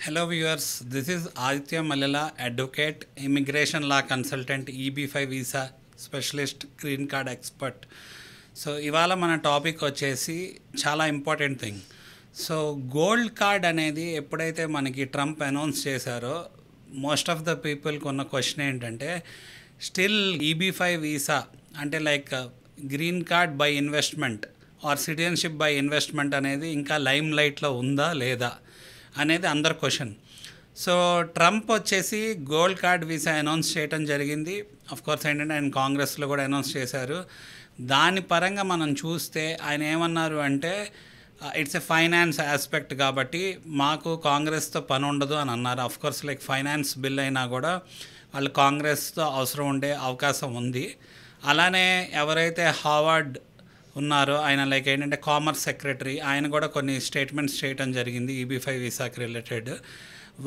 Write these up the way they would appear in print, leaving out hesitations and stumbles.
Hello viewers, this is Aditya Malala, advocate, immigration law consultant, EB5 visa specialist, green card expert. So ఇవాళ మన topic వచ్చేసి చాలా important thing. So gold card అనేది ఎప్పుడైతే మనకి Trump announce చేశారో most of the పీపుల్కి ఉన్న క్వశ్చన్ ఏంటంటే స్టిల్ EB5 వీసా అంటే like green card by investment or citizenship by investment అనేది ఇంకా లైమ్ లైట్లో ఉందా లేదా అనేది అందరి క్వశ్చన్. సో ట్రంప్ వచ్చేసి గోల్డ్ కార్డ్ వీసా అనౌన్స్ చేయడం జరిగింది. అఫ్ కోర్స్ ఏంటంటే ఆయన కాంగ్రెస్లో కూడా అనౌన్స్ చేశారు. దాని పరంగా మనం చూస్తే ఆయన ఏమన్నారు అంటే ఇట్స్ ఎ ఫైనాన్స్ ఆస్పెక్ట్ కాబట్టి మాకు కాంగ్రెస్తో పని ఉండదు అని అన్నారు. Of course like finance bill అయినా కూడా వాళ్ళు కాంగ్రెస్తో అవసరం ఉండే అవకాశం ఉంది. అలానే ఎవరైతే హార్వర్డ్ ఉన్నారో ఆయన లైక్ ఏంటంటే కామర్స్ సెక్రటరీ ఆయన కూడా కొన్ని స్టేట్మెంట్స్ చేయడం జరిగింది EB5 వీసాకి రిలేటెడ్.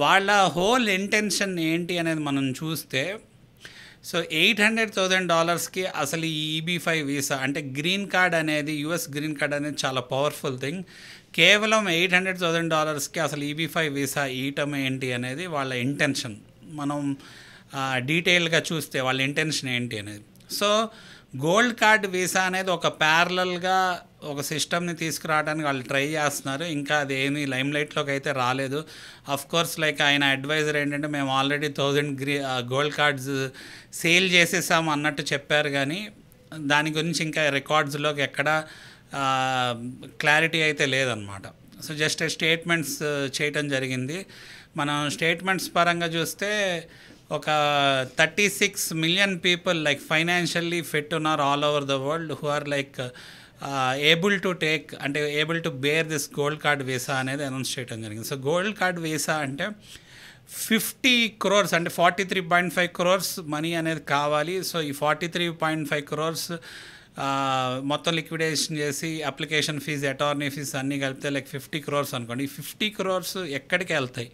వాళ్ళ హోల్ ఇంటెన్షన్ ఏంటి అనేది మనం చూస్తే సో $800,000కి అసలు ఈ EB5 వీసా అంటే గ్రీన్ కార్డ్ అనేది US గ్రీన్ కార్డ్ అనేది చాలా పవర్ఫుల్ థింగ్. కేవలం $800,000కి అసలు EB5 వీసా ఇవ్వటం ఏంటి అనేది వాళ్ళ ఇంటెన్షన్. మనం డీటెయిల్గా చూస్తే వాళ్ళ ఇంటెన్షన్ ఏంటి అనేది. సో గోల్డ్ కార్డ్ వీసా అనేది ఒక ప్యారలల్గా ఒక సిస్టమ్ని తీసుకురావడానికి వాళ్ళు ట్రై చేస్తున్నారు. ఇంకా అది ఏమీ లైమ్ లైట్లోకి అయితే రాలేదు. అఫ్ కోర్స్ లైక్ ఆయన అడ్వైజర్ ఏంటంటే మేము ఆల్రెడీ 1000 గోల్డ్ కార్డ్స్ సేల్ చేసేసాము అన్నట్టు చెప్పారు, కానీ దాని గురించి ఇంకా రికార్డ్స్లోకి ఎక్కడ క్లారిటీ అయితే లేదనమాట. సో జస్ట్ స్టేట్మెంట్స్ చేయటం జరిగింది. మనం స్టేట్మెంట్స్ పరంగా చూస్తే ఒక 36 million people like financially fit ఉన్నారు all over the world who are like able to take అంటే able to bear this gold card visa అనేది అనౌన్స్ చేయడం జరిగింది. సో గోల్డ్ కార్డ్ వీసా అంటే 50 crores అంటే 43.5 crores మనీ అనేది కావాలి. సో ఈ 43.5 crores మొత్తం లిక్విడేషన్ చేసి అప్లికేషన్ ఫీజు అటార్నీ ఫీజు అన్నీ కలిపితే లైక్ 50 crores అనుకోండి. ఈ 50 crores ఎక్కడికి వెళ్తాయి?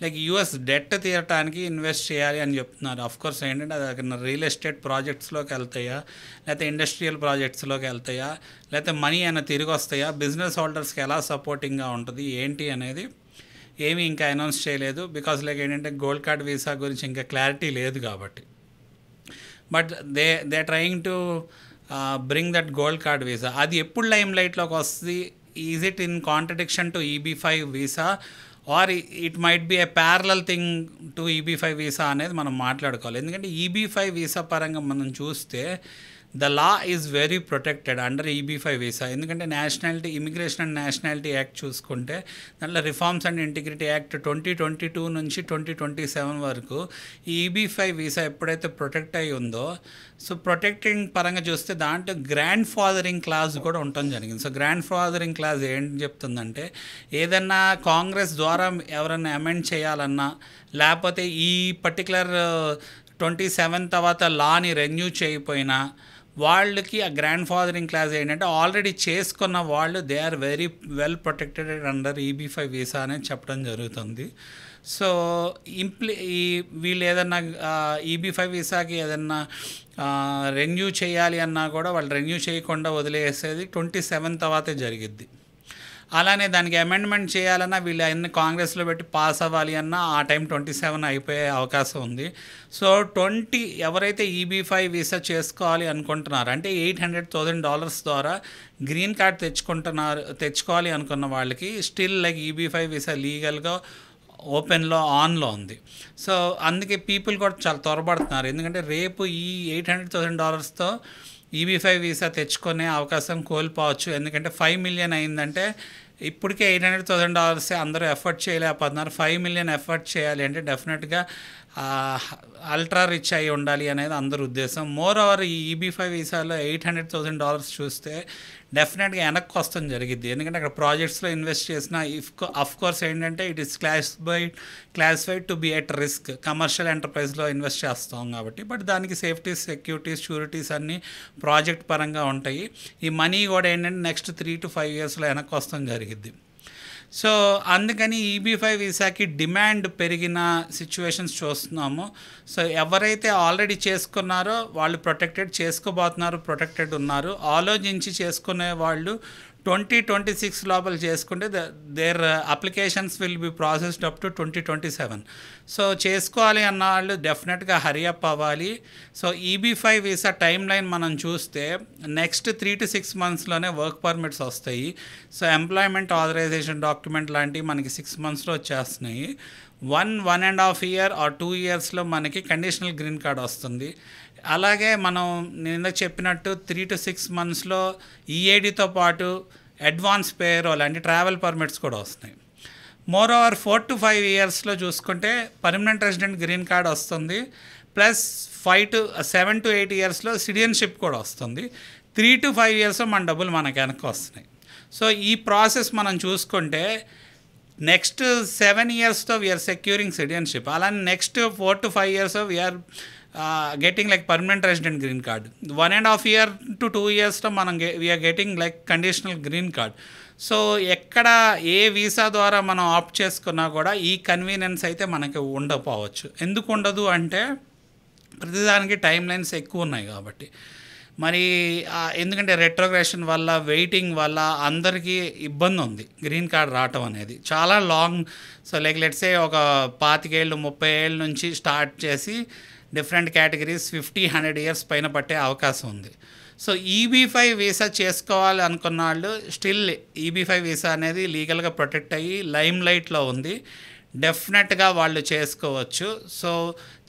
లైక్ US డెట్ తీయటానికి ఇన్వెస్ట్ చేయాలి అని చెప్తున్నారు. అఫ్కోర్స్ ఏంటంటే అది రియల్ ఎస్టేట్ ప్రాజెక్ట్స్లోకి వెళ్తాయా, లేకపోతే ఇండస్ట్రియల్ ప్రాజెక్ట్స్లోకి వెళ్తాయా, లేకపోతే మనీ అయినా తిరిగి వస్తాయా, బిజినెస్ హోల్డర్స్కి ఎలా సపోర్టింగ్గా ఉంటుంది ఏంటి అనేది ఏమీ ఇంకా అనౌన్స్ చేయలేదు. బికాస్ లైక్ ఏంటంటే గోల్డ్ కార్డ్ వీసా గురించి ఇంకా క్లారిటీ లేదు కాబట్టి. But they trying to bring that gold card visa. అది ఎప్పుడు లైమ్ లైట్లోకి వస్తుంది? Is it in contradiction to EB5 visa or it might be a parallel thing to EB5 visa అనేది మనం మాట్లాడుకోవాలి. ఎందుకంటే EB5 వీసా పరంగా మనం చూస్తే the law is very protected under EB5 visa. ఎందుకంటే nationality immigration and nationality act చూసుకుంటే దాంట్లో రిఫార్మ్స్ అండ్ ఇంటిగ్రిటీ యాక్ట్ 2022 నుంచి 2027 వరకు ఈ EB5 వీసా ఎప్పుడైతే ప్రొటెక్ట్ అయి ఉందో సో ప్రొటెక్టింగ్ పరంగా చూస్తే దాంట్లో గ్రాండ్ ఫాదరింగ్ క్లాజ్ కూడా ఉండటం జరిగింది. సో గ్రాండ్ ఫాదరింగ్ క్లాజ్ ఏంటి చెప్తుందంటే ఏదన్నా కాంగ్రెస్ ద్వారా ఎవరైనా అమెండ్ చేయాలన్నా లేకపోతే ఈ పర్టికులర్ 27 తర్వాత లాని రెన్యూ చేయకపోయినా వాళ్ళకి ఆ గ్రాండ్ ఫాదరింగ్ క్లాస్ ఏంటంటే ఆల్రెడీ చేసుకున్న వాళ్ళు they are very well protected under EB5 visa అనేది చెప్పడం జరుగుతుంది. సో వీళ్ళు ఏదన్నా EB5 వీసాకి ఏదన్నా రెన్యూ చేయాలి అన్నా కూడా వాళ్ళు రెన్యూ చేయకుండా వదిలేసేది 27 తర్వాతే జరిగిద్ది. అలానే దానికి అమెండ్మెంట్ చేయాలన్నా వీళ్ళు అన్ని కాంగ్రెస్లో పెట్టి పాస్ అవ్వాలి అన్నా ఆ టైం 27 అయిపోయే అవకాశం ఉంది. సో ఎవరైతే EB5 వీసా చేసుకోవాలి అనుకుంటున్నారు అంటే $800,000 ద్వారా గ్రీన్ కార్డ్ తెచ్చుకోవాలి అనుకున్న వాళ్ళకి స్టిల్ లైక్ EB5 వీసా లీగల్గా ఓపెన్లో ఆన్లో ఉంది. సో అందుకే పీపుల్ కూడా చాలా త్వరపడుతున్నారు. ఎందుకంటే రేపు ఈ $800,000తో EB5 వీసా తెచ్చుకునే అవకాశం కోల్పోవచ్చు. ఎందుకంటే 5 million అయిందంటే ఇప్పటికే $800,000 అందరూ ఎఫర్ట్ చేయలేకపోతున్నారు. 5 million ఎఫర్ట్ చేయాలి అంటే డెఫినెట్గా అల్ట్రా రిచ్ అయి ఉండాలి అనేది అందరి ఉద్దేశం. మోర్ ఓవర్ ఈ EB5 వీసాలో $800,000 చూస్తే డెఫినెట్గా వెనక్కి వస్తాం జరిగిద్ది. ఎందుకంటే అక్కడ ప్రాజెక్ట్స్లో ఇన్వెస్ట్ చేసిన అఫ్ కోర్స్ ఏంటంటే it is classified to be at risk. Commercial ఎంటర్ప్రైజ్లో ఇన్వెస్ట్ చేస్తాం కాబట్టి. బట్ దానికి సేఫ్టీస్, సెక్యూరిటీస్, షూరిటీస్ అన్నీ ప్రాజెక్ట్ పరంగా ఉంటాయి. ఈ మనీ కూడా ఏంటంటే నెక్స్ట్ 3 to 5 yearsలో వెనక్కి వస్తాం జరిగిద్ది. సో అందుకని EB5 వీసాకి డిమాండ్ పెరిగిన సిచ్యువేషన్స్ చూస్తున్నాము. సో ఎవరైతే ఆల్రెడీ చేసుకున్నారో వాళ్ళు ప్రొటెక్టెడ్, చేసుకోబోతున్నారు ప్రొటెక్టెడ్ ఉన్నారు. ఆలోచించి చేసుకునే వాళ్ళు 2026 లోపల చేసుకుంటే there applications will be processed up to 2027. So చేసుకోవాలి అన్న వాళ్ళు డెఫినెట్గా హరియప్ అవ్వాలి. So EB5 visa time line మనం చూస్తే నెక్స్ట్ 3 to 6 monthsలోనే వర్క్ పర్మిట్స్ వస్తాయి. సో ఎంప్లాయ్మెంట్ ఆథరైజేషన్ డాక్యుమెంట్ లాంటివి మనకి 6 monthsలో వచ్చేస్తున్నాయి. 1.5 year or 2 yearsలో మనకి కండిషనల్ గ్రీన్ కార్డ్ వస్తుంది. అలాగే మనం నిన్న చెప్పినట్టు 3 to 6 monthsలో EADతో పాటు అడ్వాన్స్ పేరోల్ అంటే ట్రావెల్ పర్మిట్స్ కూడా వస్తున్నాయి. మోర్ ఓవర్ 4 to 5 yearsలో చూసుకుంటే పర్మనెంట్ రెసిడెంట్ గ్రీన్ కార్డ్ వస్తుంది. ప్లస్ 7 to 8 yearsలో సిటిజన్షిప్ కూడా వస్తుంది. 3 to 5 yearsలో మన డబ్బులు మనకి వెనక్కి వస్తున్నాయి. సో ఈ ప్రాసెస్ మనం చూసుకుంటే నెక్స్ట్ 7 yearsతో వీఆర్ సెక్యూరింగ్ సిటిజన్షిప్. అలానే next 4 to 5 years we're getting like permanent resident green card. 1.5 year to 2 yearsలో మనం we're getting like conditional green card. So ఎక్కడ ఏ వీసా ద్వారా మనం ఆప్ట్ చేసుకున్నా కూడా ఈ కన్వీనియన్స్ అయితే మనకి ఉండకపోవచ్చు. ఎందుకు ఉండదు అంటే ప్రతిదానికి టైం లైన్స్ ఎక్కువ ఉన్నాయి కాబట్టి. మరి ఎందుకంటే రెట్రోగ్రెషన్ వల్ల వెయిటింగ్ వల్ల అందరికీ ఇబ్బంది ఉంది గ్రీన్ కార్డ్ రావటం అనేది చాలా లాంగ్. సో లైక్ లెట్సే ఒక 25 ఏళ్ళు 30 ఏళ్ళ నుంచి స్టార్ట్ చేసి డిఫరెంట్ కేటగిరీస్ 50-100 years పైన పట్టే అవకాశం ఉంది. సో EB5 వీసా చేసుకోవాలి అనుకున్న వాళ్ళు స్టిల్ EB5 వీసా అనేది లీగల్గా ప్రొటెక్ట్ అయ్యి లైమ్ లైట్లో ఉంది. డెఫినెట్గా వాళ్ళు చేసుకోవచ్చు. సో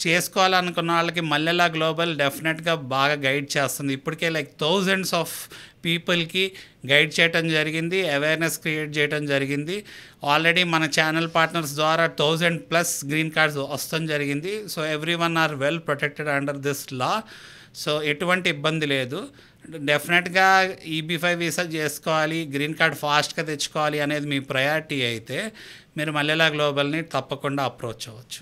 చేసుకోవాలనుకున్న వాళ్ళకి మల్లెలా గ్లోబల్ డెఫినెట్గా బాగా గైడ్ చేస్తుంది. ఇప్పటికే లైక్ థౌజండ్స్ ఆఫ్ పీపుల్కి గైడ్ చేయడం జరిగింది, అవేర్నెస్ క్రియేట్ చేయడం జరిగింది. ఆల్రెడీ మన ఛానల్ పార్ట్నర్స్ ద్వారా 1000+ గ్రీన్ కార్డ్స్ వస్తాం జరిగింది. So everyone are well protected under this law. So ఎటువంటి ఇబ్బంది లేదు. డెఫినెట్గా EB5 వీసా చేసుకోవాలి, గ్రీన్ కార్డ్ ఫాస్ట్గా తెచ్చుకోవాలి అనేది మీ ప్రయారిటీ అయితే మీరు మల్లెలా గ్లోబల్ని తప్పకుండా అప్రోచ్ అవ్వచ్చు.